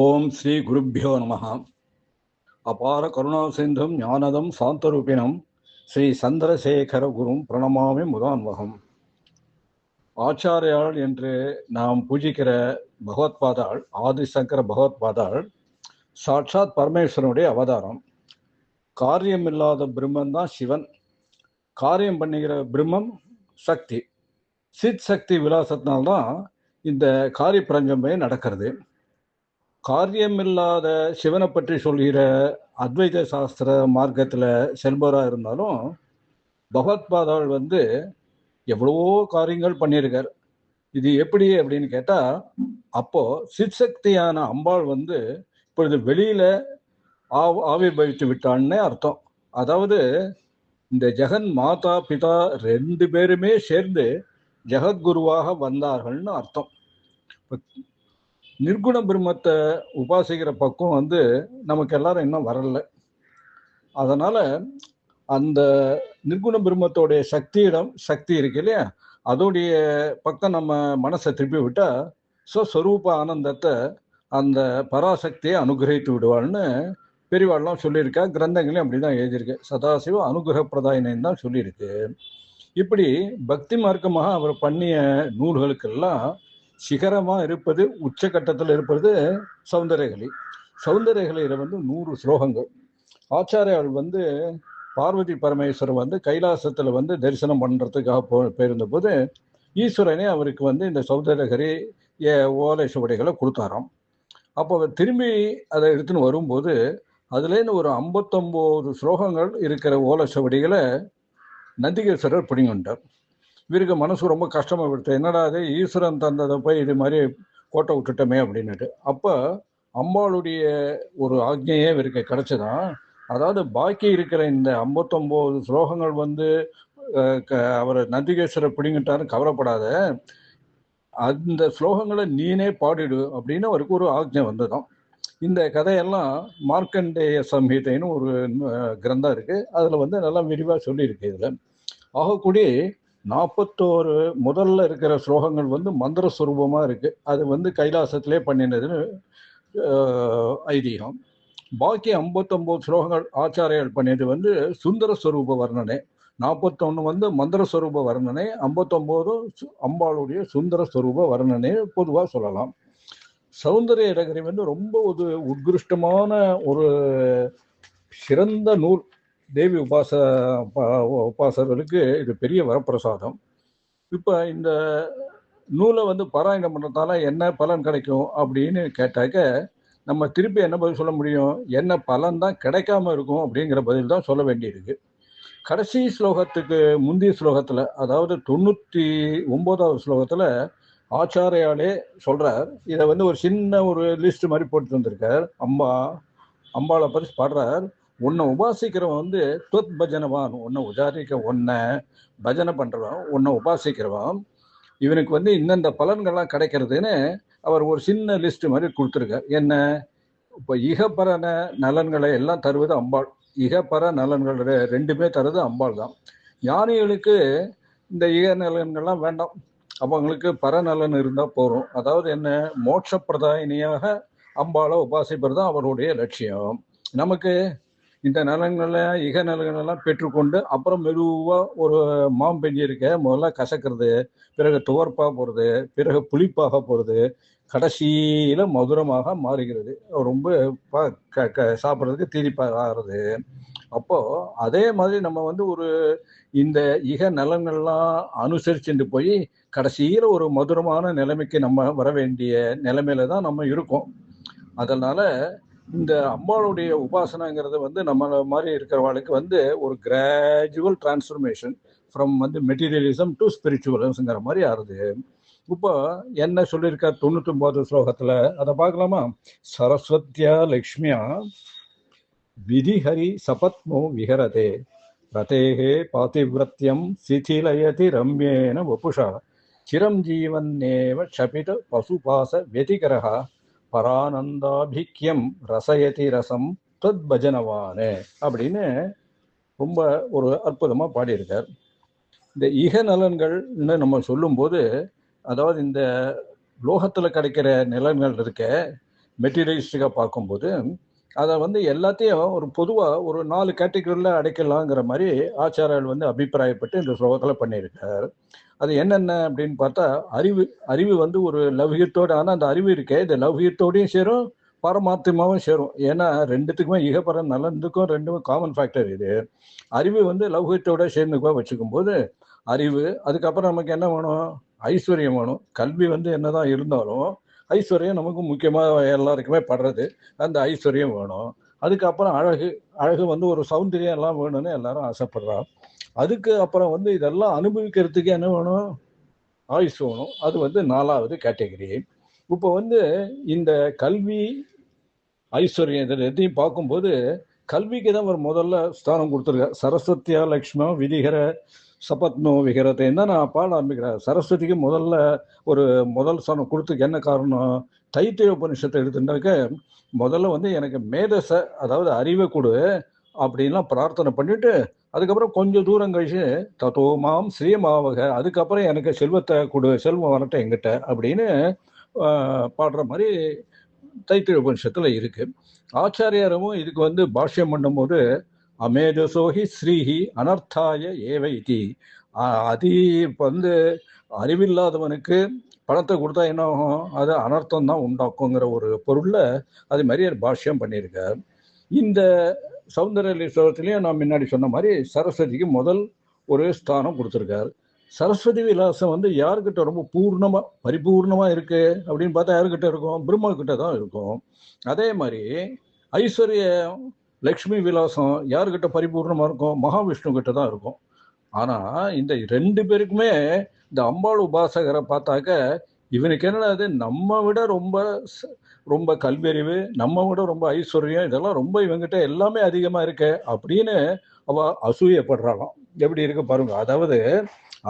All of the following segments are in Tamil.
ஓம் ஸ்ரீ குருப்பியோ நமஹ. அபார கருணாசிந்தும் ஞானதம் சாந்தரூபிணம் ஸ்ரீ சந்திரசேகர குரும் பிரணமாமி முதான்வகம். ஆச்சாரியாள் என்று நாம் பூஜிக்கிற பகவத்பாதாள், ஆதிசங்கர பகவத்பாதாள் சாட்சாத் பரமேஸ்வரனுடைய அவதாரம். காரியம் இல்லாத பிரம்மன் தான் சிவன், காரியம் பண்ணுகிற பிரம்மம் சக்தி. சித் சக்தி விலாசத்தினால்தான் இந்த காரிய பிரஞ்சமே நடக்கிறது. காரியமில்லாத சிவனை பற்றி சொல்கிற அத்வைத சாஸ்திர மார்க்கத்தில் செல்பவராக இருந்தாலும் பகவத்பாதாள் எவ்வளவோ காரியங்கள் பண்ணியிருக்கார். இது எப்படி அப்படின்னு கேட்டால், அப்போ சித் சக்தியான அம்பாள் இப்பொழுது வெளியில ஆவிர்வவித்து விட்டான்னு அர்த்தம். அதாவது இந்த ஜெகன் மாதா பிதா ரெண்டு பேருமே சேர்ந்து ஜெகத்குருவாக வந்தார்கள்னு அர்த்தம். நிர்குண பிரம்மத்தை உபாசிக்கிற பக்கம் நமக்கு எல்லாரும் இன்னும் வரல. அதனால அந்த நிர்குண பிரம்மத்தோடைய சக்தி இருக்கு இல்லையா, அதோடைய பக்கம் நம்ம மனசை திருப்பி விட்டா ஸ்வஸ்வரூப ஆனந்தத்தை, அந்த பராசக்தியை அனுகிரகித்து விடுவாள்னு பெரியவாள்லாம் சொல்லியிருக்கா. கிரந்தங்களையும் அப்படிதான் எழுதியிருக்கு. சதாசிவ அனுகிரக பிரதாயினன்னு தான் சொல்லியிருக்கு. இப்படி பக்தி மார்க்கமாக அவர் பண்ணிய நூல்களுக்கெல்லாம் சிகரமா இருப்பது, உச்சகட்டத்தில் இருப்பது சௌந்தரகலி. சௌந்தரகலியில 100 ஸ்லோகங்கள். ஆச்சாரியால் பார்வதி பரமேஸ்வரர் கைலாசத்துல தரிசனம் பண்றதுக்காக போயிருந்த போது ஈஸ்வரனே அவருக்கு இந்த சௌந்தரகரி ஓலை சுவடிகளை கொடுத்தாராம். அப்போ அவர் திரும்பி அதை எடுத்துன்னு வரும்போது அதுலேருந்து ஒரு 59 ஸ்லோகங்கள் இருக்கிற ஓலை சுவடிகளை நந்திகேஸ்வரர் பிடிங்கிட்டார். இவருக்கு மனசு ரொம்ப கஷ்டமா விடுத்து, என்னடா அது ஈஸ்வரன் தந்ததை போய் இது மாதிரி கோட்டை விட்டுட்டோமே அப்படின்னுட்டு. அப்போ அம்பாளுடைய ஒரு ஆக்ஞையே இவருக்கு கிடைச்சதான். அதாவது பாக்கி இருக்கிற இந்த 59 ஸ்லோகங்கள் அவர் நந்திகேஸ்வரர் பிடிங்கிட்டாருன்னு கவலைப்படாத, அந்த ஸ்லோகங்களை நீனே பாடிடு அப்படின்னு அவருக்கு ஒரு ஆக்ஞை வந்ததாம். இந்த கதையெல்லாம் மார்க்கண்டேய சம்ஹிதைன்னு ஒரு கிரந்தம் இருக்கு. அதுல நல்லா விரிவா சொல்லியிருக்கு. இதுல ஆகக்கூடிய 41 முதல்ல இருக்கிற ஸ்லோகங்கள் மந்திர ஸ்வரூபமா இருக்கு. அது கைலாசத்திலே பண்ணினதுன்னு ஐதீகம். பாக்கி 59 ஸ்லோகங்கள் ஆச்சாரியால் பண்ணியது சுந்தர ஸ்வரூப வர்ணனை. 41 மந்திர ஸ்வரூப வர்ணனை, 59 அம்பாளுடைய சுந்தர ஸ்வரூப வர்ணனை பொதுவாக சொல்லலாம். சௌந்தரிய நகரி ரொம்ப ஒரு உத்கிருஷ்டமான ஒரு சிறந்த நூல். தேவி உபாசகர்களுக்கு இது பெரிய வரப்பிரசாதம். இப்போ இந்த நூலை பாராயணம் பண்ணுறதால என்ன பலன் கிடைக்கும் அப்படின்னு கேட்டாக்க, நம்ம திருப்பி என்ன பதில் சொல்ல முடியும்? என்ன பலன் தான் கிடைக்காம இருக்கும் அப்படிங்கிற பதில் தான் சொல்ல வேண்டியிருக்கு. கடைசி ஸ்லோகத்துக்கு முந்தைய ஸ்லோகத்தில், அதாவது 99வது ஸ்லோகத்தில் ஆச்சாரியாலே சொல்றார். இதை ஒரு சின்ன ஒரு லிஸ்ட் மாதிரி போட்டு வந்திருக்கார். அம்பாளை பற்றி பாடுறார். உன்னை உபாசிக்கிறவன் துவத் பஜனவான், உன்னை உன்னை பஜனை பண்றவன், உன்னை உபாசிக்கிறவன், இவனுக்கு இந்தந்த பலன்கள்லாம் கிடைக்கிறதுன்னு அவர் ஒரு சின்ன லிஸ்ட் மாதிரி கொடுத்துருக்கார். என்ன, இப்போ இகப்பர நலன்களை எல்லாம் தருவது அம்பாள். இகப்பர நலன்கள் ரெண்டுமே தருவது அம்பாள் தான். ஞானிகளுக்கு இந்த இக நலன்கள்லாம் வேண்டாம், அவங்களுக்கு பரநலன் இருந்தால் போகிறோம். அதாவது என்ன, மோட்ச பிரதாயினியாக அம்பாளை உபாசிப்பது தான் அவருடைய லட்சியம். நமக்கு இந்த நலன்களை இக நலன்களெல்லாம் பெற்றுக்கொண்டு அப்புறம் மெதுவாக ஒரு மாம்பெஞ்சி இருக்க முதல்ல கசக்கிறது, பிறகு துவர்ப்பாக போகிறது, பிறகு புளிப்பாக போகிறது, கடைசியில் மதுரமாக மாறுகிறது, ரொம்ப சாப்பிட்றதுக்கு தீரிப்பாக ஆகிறது. அப்போது அதே மாதிரி நம்ம ஒரு இந்த இக நலன்கள்லாம் அனுசரிச்சுட்டு போய் கடைசியில் ஒரு மதுரமான நிலைமைக்கு நம்ம வர வேண்டிய நிலைமையில தான் நம்ம இருக்கோம். அதனால இந்த அம்பாளுடைய உபாசனைங்கிறது நம்மள மாதிரி இருக்கிறவாளுக்கு ஒரு gradual transformation from materialism to ஸ்பிரிச்சுவல்ஸுங்கிற மாதிரி ஆறுது. இப்போ என்ன சொல்லியிருக்கா 99வது ஸ்லோகத்தில், அதை பார்க்கலாமா? சரஸ்வத்யா லக்ஷ்மியா விதிஹரி சபத்மோ விஹரதே ரதேகே பாதிவிரத்யம் சிதிலயதி ரம்யேன வபுஷா சிரம் ஜீவன்னேவ க்ஷபித பசுபாச வெதிகரஹா பரானந்தாபிக்யம் ரசயதி ரசம் தத் பஜனவானே அப்படின்னு ரொம்ப ஒரு அற்புதமா பாடியிருக்கார். இந்த இக நலன்கள்னு நம்ம சொல்லும்போது, அதாவது இந்த லோகத்துல கிடைக்கிற நிலன்கள் இருக்க, மெட்டீரியலிஸ்டிக்காக பார்க்கும்போது அதை வந்து எல்லாத்தையும் ஒரு பொதுவாக ஒரு 4 கேட்டகரியில் அடைக்கலாங்கிற மாதிரி ஆச்சாரியர்கள் வந்து அபிப்பிராயப்பட்டு இந்த ஸ்லோகத்தில் பண்ணியிருக்கார். அது என்னென்ன அப்படின்னு பார்த்தா, அறிவு வந்து ஒரு லௌகியத்தோடு, ஆனால் அந்த அறிவு இருக்கே இந்த லௌகியத்தோடையும் சேரும் பரமார்த்தமாகவும் சேரும். ஏன்னா ரெண்டுத்துக்குமே இகப்பரம் நலனுக்கும் ரெண்டுமே காமன் ஃபேக்டர். இது அறிவு வந்து லௌகியத்தோட சேர்ந்துக்குவா வச்சுக்கும் போது அறிவு, அதுக்கப்புறம் நமக்கு என்ன வேணும், ஐஸ்வர்யம் வேணும். கல்வி வந்து என்னதான் இருந்தாலும் ஐஸ்வர்யம் நமக்கு முக்கியமாக எல்லாருக்குமே படுறது, அந்த ஐஸ்வர்யம் வேணும். அதுக்கப்புறம் அழகு வந்து ஒரு சௌந்தரியம் எல்லாம் வேணும்னு எல்லாரும் ஆசைப்படுறான். அதுக்கு அப்புறம் வந்து இதெல்லாம் அனுபவிக்கிறதுக்கு என்ன வேணும், ஆயுஸ் வேணும். அது வந்து 4வது கேட்டகரி. இப்போ வந்து இந்த கல்வி ஐஸ்வர்யம் இதில் எதையும் பார்க்கும்போது கல்விக்கு தான் ஒரு முதல்ல ஸ்தானம் கொடுத்துருக்கார். சரஸ்வத்தியா லக்ஷ்மா விதிகர சபத்னோ விகரத்தைன்னு தான் நான் பாட ஆரம்பிக்கிறேன். சரஸ்வதிக்கு முதல் ஸ்தானம் கொடுத்துக்கு என்ன காரணம், தைத்திரிய உபனிஷத்தை எடுத்துட்டாக்க முதல்ல வந்து எனக்கு மேதஸை, அதாவது அறிவை கொடு அப்படின்லாம் பிரார்த்தனை பண்ணிட்டு, அதுக்கப்புறம் கொஞ்சம் தூரம் கழிச்சு தத்தோமாம் ஸ்ரீமாவக, அதுக்கப்புறம் எனக்கு செல்வத்தை கொடு, செல்வம் வரட்டும் எங்கிட்ட அப்படின்னு பாடுற மாதிரி தைத்திரிய உபனிஷத்துல இருக்கு. ஆச்சாரியரும் இதுக்கு வந்து பாஷ்யம் பண்ணும்போது அமேதசோஹி ஸ்ரீஹி அனர்த்தாய ஏவைதி, அதி வந்து அறிவில்லாதவனுக்கு பணத்தை கொடுத்தா என்ன ஆகும், அது அனர்த்தம் தான் உண்டாக்குங்கிற ஒரு பொருள்ல அது மாதிரி பாஷ்யம் பண்ணியிருக்கார். இந்த சௌந்தரலீஸ்வரத்திலையும் நான் முன்னாடி சொன்ன மாதிரி சரஸ்வதிக்கு முதல் ஒரு ஸ்தானம் கொடுத்துருக்காரு. சரஸ்வதி விலாசம் வந்து யாருக்கிட்ட ரொம்ப பரிபூர்ணமா இருக்கு அப்படின்னு பார்த்தா யாருக்கிட்ட இருக்கும், பிரம்மா கிட்ட தான் இருக்கும். அதே மாதிரி ஐஸ்வர்ய லக்ஷ்மி விலாசம் யாருக்கிட்ட பரிபூர்ணமா இருக்கும், மகாவிஷ்ணு கிட்ட தான் இருக்கும். ஆனா இந்த 2 பேருக்குமே இந்த அம்பாள் உபாசகரை பார்த்தாக்க இவனுக்கு என்னது, நம்ம விட ரொம்ப கல்வியறிவு, நம்ம விட ரொம்ப ஐஸ்வர்யம், இதெல்லாம் ரொம்ப இவங்கிட்ட எல்லாமே அதிகமா இருக்கு அப்படின்னு அவ அசூயப்படுறாளாம். எப்படி இருக்கு பாருங்க. அதாவது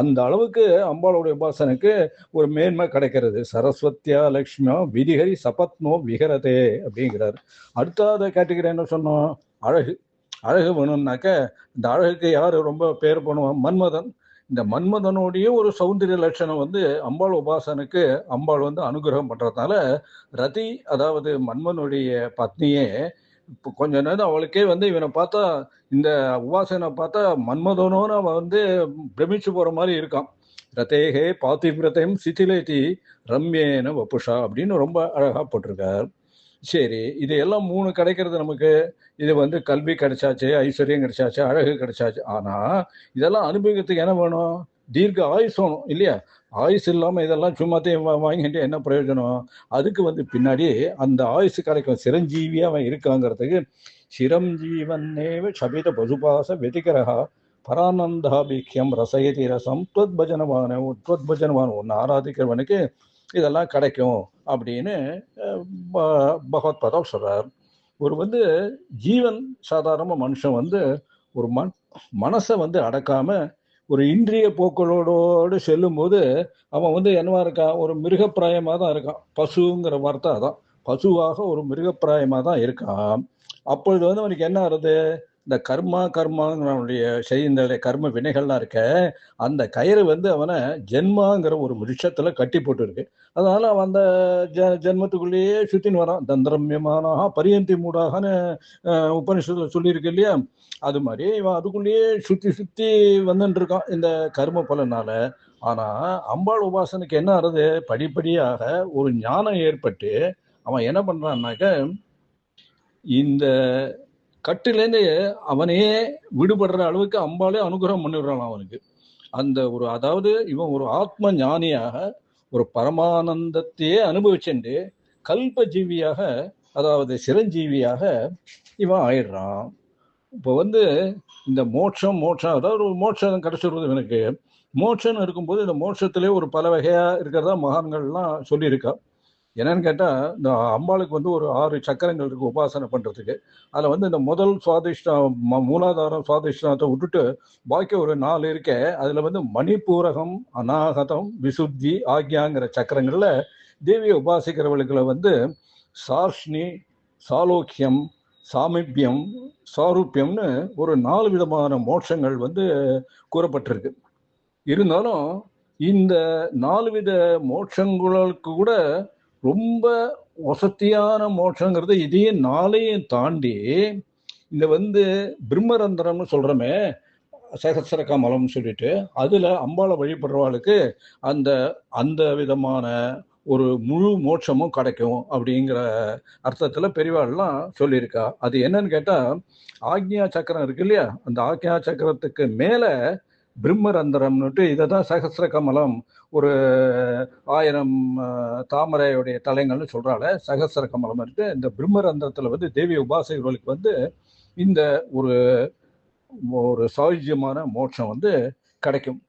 அந்த அளவுக்கு அம்பாளுடைய உபாசனைக்கு ஒரு மேன்மை கிடைக்கிறது. சரஸ்வத்தியா லக்ஷ்மியா விதிகரி சபத்னோ விகரதே அப்படிங்கிறார். அடுத்த கேட்டகரி என்ன சொன்னோம், அழகு வேணும்னாக்க இந்த அழகுக்கு யாரு ரொம்ப பேர் பண்ணுவான், மன்மதன். இந்த மன்மதனுடைய ஒரு சௌந்தரிய லட்சணம் வந்து அம்பாள் உபாசனுக்கு அம்பாள் வந்து அனுகிரகம் பண்றதுனால ரதி, அதாவது மன்மனுடைய பத்னியே இப்போ கொஞ்ச நேரம் அவளுக்கே வந்து இவனை பார்த்தா, இந்த உபாசனை பார்த்தா மன்மதனோன்னு அவன் வந்து பிரமிச்சு போற மாதிரி இருக்கான். ரதேகே பாத்திவிரதையும் சிதிலேதி ரம்யேன வபுஷா அப்படின்னு ரொம்ப அழகா போட்டிருக்கார். சரி, இது எல்லாம் 3 கிடைக்கிறது நமக்கு. இது வந்து கல்வி கிடைச்சாச்சு, ஐஸ்வர்யம் கிடைச்சாச்சு, அழகு கிடைச்சாச்சு. ஆனா இதெல்லாம் அனுபவிக்கிறதுக்கு என்ன வேணும், தீர்க்க ஆயுஸ் வேணும் இல்லையா? ஆயுஸ் இல்லாம இதெல்லாம் சும்மாத்தையும் வாங்கிட்டு என்ன பிரயோஜனம்? அதுக்கு வந்து பின்னாடி அந்த ஆயுசு கிடைக்கும், சிரஞ்சீவியா அவன் இருக்காங்கிறதுக்கு சிரஞ்சீவன்னேவ சபித பசுபாச வெதிகரகா பரானந்தாபிக்கியம் ரசயதி ரசம் துவத்பஜனவான ஒன்று ஆராதிக்கிறவனுக்கு இதெல்லாம் கிடைக்கும் அப்படின்னு பகவத்பாதா சொல்றார். ஒரு வந்து ஜீவன் சாதாரண மனுஷன் வந்து ஒரு மனசை வந்து அடக்காம ஒரு இன்றிய போக்களோடு செல்லும் போது அவன் வந்து என்னவா இருக்கான், ஒரு மிருகப்பிராயமா தான் இருக்கான். பசுங்கிற வார்த்தை அதான், பசுவாக ஒரு மிருகப்பிராயமா தான் இருக்கான். அப்பொழுது வந்து அவனுக்கு என்ன ஆகுது, இந்த கர்மாங்கிறவனுடைய செய்த கர்ம வினைகள்லாம் இருக்க, அந்த கயிறு வந்து அவனை ஜென்மாங்கிற ஒரு விஷயத்துல கட்டி போட்டு இருக்கு. அதனால அவன் அந்த ஜென்மத்துக்குள்ளேயே சுத்தின்னு வரான். தந்திரமியமானாக பரியந்தி மூடாகன்னு உபனிஷத்துல சொல்லியிருக்கு இல்லையா? அது மாதிரி இவன் அதுக்குள்ளேயே சுத்தி வந்துட்டு இருக்கான் இந்த கர்ம பலனால. ஆனா அம்பாள் உபாசனுக்கு என்ன ஆறுது, படிப்படியாக ஒரு ஞானம் ஏற்பட்டு அவன் என்ன பண்றான்னாக்க இந்த கட்டிலேருந்து அவனையே விடுபடுற அளவுக்கு அம்பாலே அனுகிரகம் பண்ணிடுறான் அவனுக்கு. அந்த ஒரு, அதாவது இவன் ஒரு ஆத்ம ஞானியாக ஒரு பரமானந்தத்தையே அனுபவிச்சுட்டு கல்ப ஜீவியாக, அதாவது சிரஞ்சீவியாக இவன் ஆயிடுறான். இப்போ வந்து இந்த மோட்சம் அதாவது ஒரு மோட்சம் கிடைச்சிருக்குது இவனுக்கு. மோட்சம் இருக்கும்போது இந்த மோட்சத்திலே ஒரு பல வகையா இருக்கிறதா மகான்கள்லாம் சொல்லியிருக்கா. என்னன்னு கேட்டால், இந்த அம்பாளுக்கு வந்து ஒரு 6 சக்கரங்கள் இருக்கு உபாசனை பண்ணுறதுக்கு. அதில் வந்து இந்த முதல் சுவாதிஷ்டம் மூலாதாரம் சுவாதிஷ்டத்தை விட்டுட்டு பாக்கி ஒரு 4 இருக்கே, அதில் வந்து மணிப்பூரகம், அநாகதம், விசுத்தி, ஆக்யாங்கிற சக்கரங்களில் தேவியை உபாசிக்கிறவர்களுக்கு வந்து சார்ஷ்ணி, சாலோக்கியம், சாமிபியம், சாரூபியம்னு ஒரு 4 விதமான மோட்சங்கள் வந்து கூறப்பட்டிருக்கு. இருந்தாலும் இந்த 4 வித மோட்சங்களுக்கு கூட ரொம்ப வசத்தியான மோட்சங்கிறது இதையும் நாளையும் தாண்டி இந்த வந்து பிரம்மரந்திரம்னு சொல்றோமே, சகசிர கமலம்னு சொல்லிட்டு, அதுல அம்பாளை வழிபடுறவாளுக்கு அந்த அந்த விதமான ஒரு முழு மோட்சமும் கிடைக்கும் அப்படிங்கிற அர்த்தத்துல பெரியவாள்லாம் சொல்லியிருக்கா. அது என்னன்னு கேட்டா, ஆக்ஞா சக்கரம் இருக்கு இல்லையா, அந்த ஆக்ஞா சக்கரத்துக்கு மேல பிரம்மரந்திரம்னுட்டு இதை தான் சகசிர கமலம், ஒரு 1000 தாமரையுடைய தலைங்கள்னு சொல்றால சகசிர கமலம் இருக்கு. இந்த பிரம்மரந்திரத்துல வந்து தேவி உபாசகர்களுக்கு வந்து இந்த ஒரு ஒரு சாயுஜ்யமான மோட்சம் வந்து கிடைக்கும்.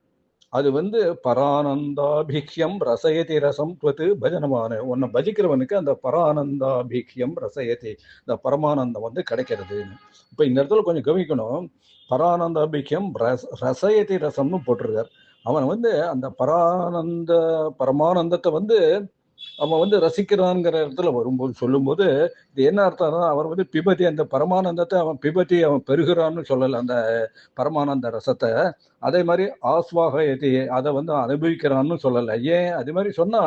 அது வந்து பரானந்தாபிக்யம் ரசயதி ரசம் துவத்து பஜனமான, உன்னை பஜிக்கிறவனுக்கு அந்த பரானந்தாபிக்யம் ரசயதி, இந்த பரமானந்தம் வந்து கிடைக்கிறது. இப்போ இந்த இடத்துல கொஞ்சம் கவனிக்கணும், பரானந்தாபிக்யம் ரசயதி ரசம்னு போட்டிருக்கார். அவன் வந்து அந்த பரமானந்தத்தை வந்து அவன் வந்து ரசிக்கிறான்ங்கிற இடத்துல வரும்போது சொல்லும்போது இது என்ன அர்த்தம்னா, அவர் வந்து பிபதி, அந்த பரமானந்தத்தை அவன் பிபதி, அவன் பெறுகிறான்னு சொல்லலை அந்த பரமானந்த ரசத்தை. அதே மாதிரி ஆஸ்வாகயதி, அதை வந்து அனுபவிக்கிறான்னு சொல்லலை. ஏன் அது மாதிரி சொன்னா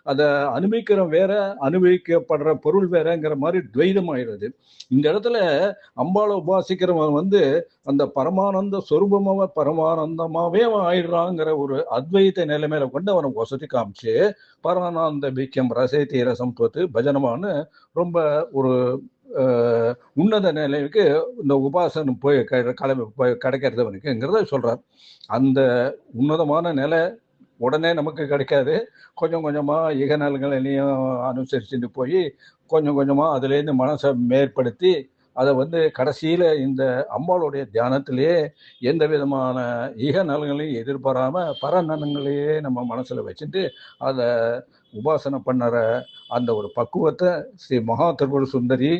அதை அனுபவிக்கிற வேற, அனுபவிக்கப்படுற பொருள் வேறங்கிற மாதிரி துவைதம் ஆயிடுது. இந்த இடத்துல அம்பாளை உபாசிக்கிறவன் வந்து அந்த பரமானந்த சொரூபமாவ பரமானந்தமாவே அவன் ஆயிடுறாங்கிற ஒரு அத்வைத நிலைமையில கொண்டு அவனை வசதி காமிச்சு பரமானந்த பீக்கியம் ரசேதி ரசம் தோத்து பஜனமானு ரொம்ப ஒரு உன்னத நிலைக்கு இந்த உபாசனம் போய் கிளம்பி போய் கிடைக்கிறதுவனுக்குங்கிறத சொல்றார். அந்த உன்னதமான நிலை உடனே நமக்கு கிடைக்காது. கொஞ்சம் கொஞ்சமாக இகநலங்களையும் அனுசரிச்சுட்டு போய் கொஞ்சம் கொஞ்சமாக அதுலேருந்து மனசை மேற்படுத்தி அதை வந்து கடைசியில் இந்த அம்பாளுடைய தியானத்திலேயே எந்த விதமான ஈக நலங்களையும் எதிர்பாராம பரநலங்களையே நம்ம மனசில் வச்சுட்டு அதை உபாசனை பண்ணுற அந்த ஒரு பக்குவத்தை ஸ்ரீ மகா திரிபுர சுந்தரி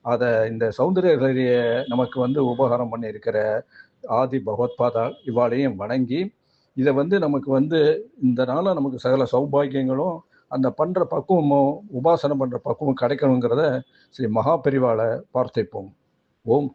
அதை இந்த சௌந்தரிய நமக்கு வந்து உபகாரம் பண்ணியிருக்கிற ஆதி பகவத்பாதா இவாளையும் வணங்கி இதை வந்து நமக்கு வந்து இந்த நாளில் நமக்கு சகல சௌபாகியங்களும் அந்த பண்ணுற பக்குவமும் உபாசனை பண்ணுற பக்குவம் கிடைக்கணுங்கிறத ஸ்ரீ மகா பெரிவாளை பிரார்த்திப்போம். ஓம்